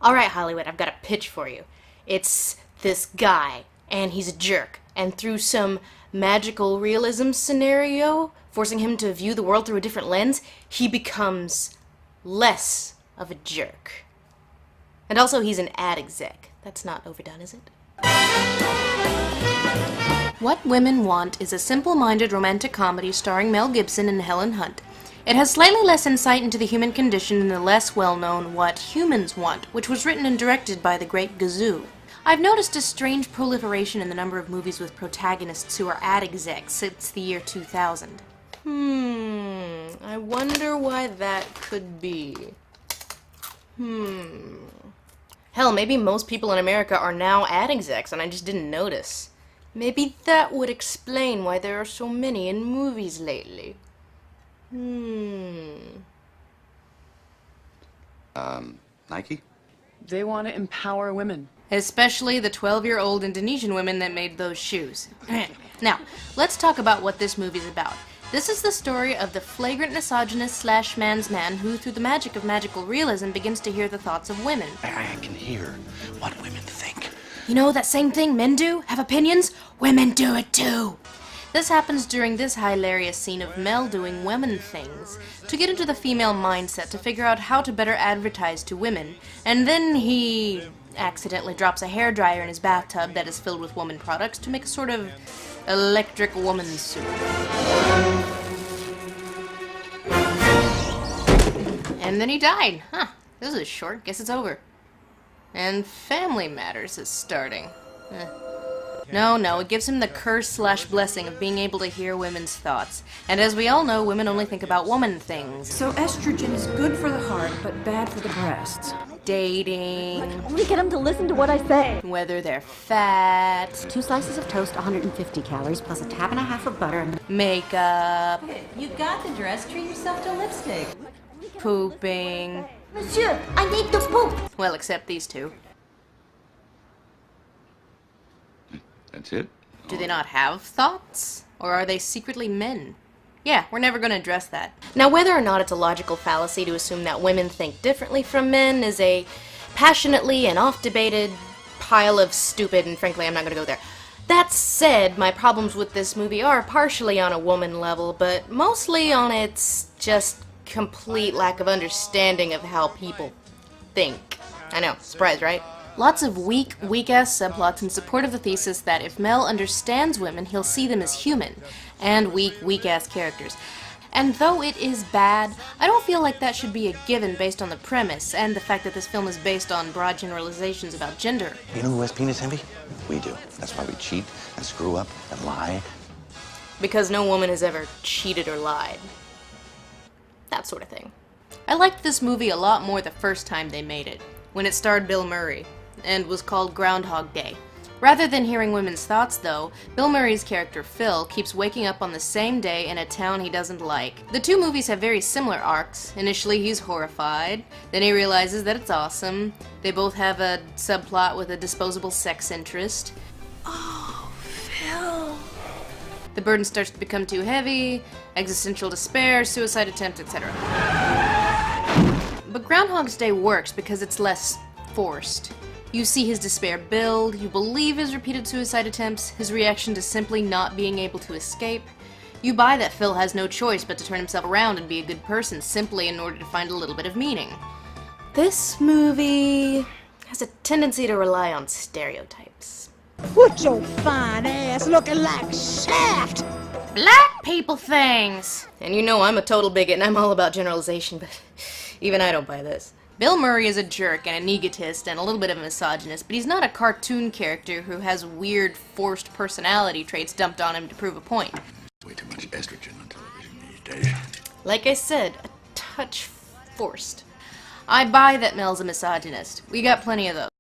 Alright, Hollywood, I've got a pitch for you. It's this guy, and he's a jerk, and through some magical realism scenario, forcing him to view the world through a different lens, he becomes less of a jerk. And also, he's an ad exec. That's not overdone, is it? What Women Want is a simple-minded romantic comedy starring Mel Gibson and Helen Hunt. It has slightly less insight into the human condition than the less well-known What Humans Want, which was written and directed by the great Gazoo. I've noticed a strange proliferation in the number of movies with protagonists who are ad execs since the year 2000. I wonder why that could be. Hell, maybe most people in America are now ad execs and I just didn't notice. Maybe that would explain why there are so many in movies lately. Nike? They want to empower women. Especially the 12-year-old Indonesian women that made those shoes. Now, let's talk about what this movie's about. This is the story of the flagrant misogynist slash man's man who, through the magic of magical realism, begins to hear the thoughts of women. I can hear what women think. You know that same thing men do? Have opinions? Women do it too! This happens during this hilarious scene of Mel doing women things to get into the female mindset to figure out how to better advertise to women, and then he accidentally drops a hairdryer in his bathtub that is filled with woman products to make a sort of electric woman suit. And then he died. Huh, this is short, guess it's over. And Family Matters is starting. No, it gives him the curse slash blessing of being able to hear women's thoughts. And as we all know, women only think about woman things. So estrogen is good for the heart, but bad for the breasts. Dating. Only get them to listen to what I say. Whether they're fat. 2 slices of toast, 150 calories, plus a tab and a half of butter. Makeup. You got the dress, treat yourself to lipstick. Pooping. Monsieur, I need to poop. Well, except these two. That's it? Do they not have thoughts? Or are they secretly men? Yeah, we're never going to address that. Now, whether or not it's a logical fallacy to assume that women think differently from men is a passionately and oft-debated pile of stupid, and frankly, I'm not going to go there. That said, my problems with this movie are partially on a woman level, but mostly on its just complete lack of understanding of how people think. I know, surprise, right? Lots of weak-ass subplots in support of the thesis that if Mel understands women, he'll see them as human, and weak-ass characters. And though it is bad, I don't feel like that should be a given based on the premise, and the fact that this film is based on broad generalizations about gender. You know who has penis envy? We do. That's why we cheat and screw up and lie. Because no woman has ever cheated or lied. That sort of thing. I liked this movie a lot more the first time they made it, when it starred Bill Murray, and was called Groundhog Day. Rather than hearing women's thoughts, though, Bill Murray's character Phil keeps waking up on the same day in a town he doesn't like. The two movies have very similar arcs. Initially he's horrified, then he realizes that it's awesome. They both have a subplot with a disposable sex interest. Oh, Phil. The burden starts to become too heavy, existential despair, suicide attempt, etc. But Groundhog's Day works because it's less forced. You see his despair build, you believe his repeated suicide attempts, his reaction to simply not being able to escape. You buy that Phil has no choice but to turn himself around and be a good person simply in order to find a little bit of meaning. This movie has a tendency to rely on stereotypes. Put your fine ass looking like Shaft! Black people things! And you know I'm a total bigot and I'm all about generalization, but even I don't buy this. Bill Murray is a jerk and an egotist and a little bit of a misogynist, but he's not a cartoon character who has weird, forced personality traits dumped on him to prove a point. Way too much estrogen on television these days. Like I said, a touch forced. I buy that Mel's a misogynist. We got plenty of those.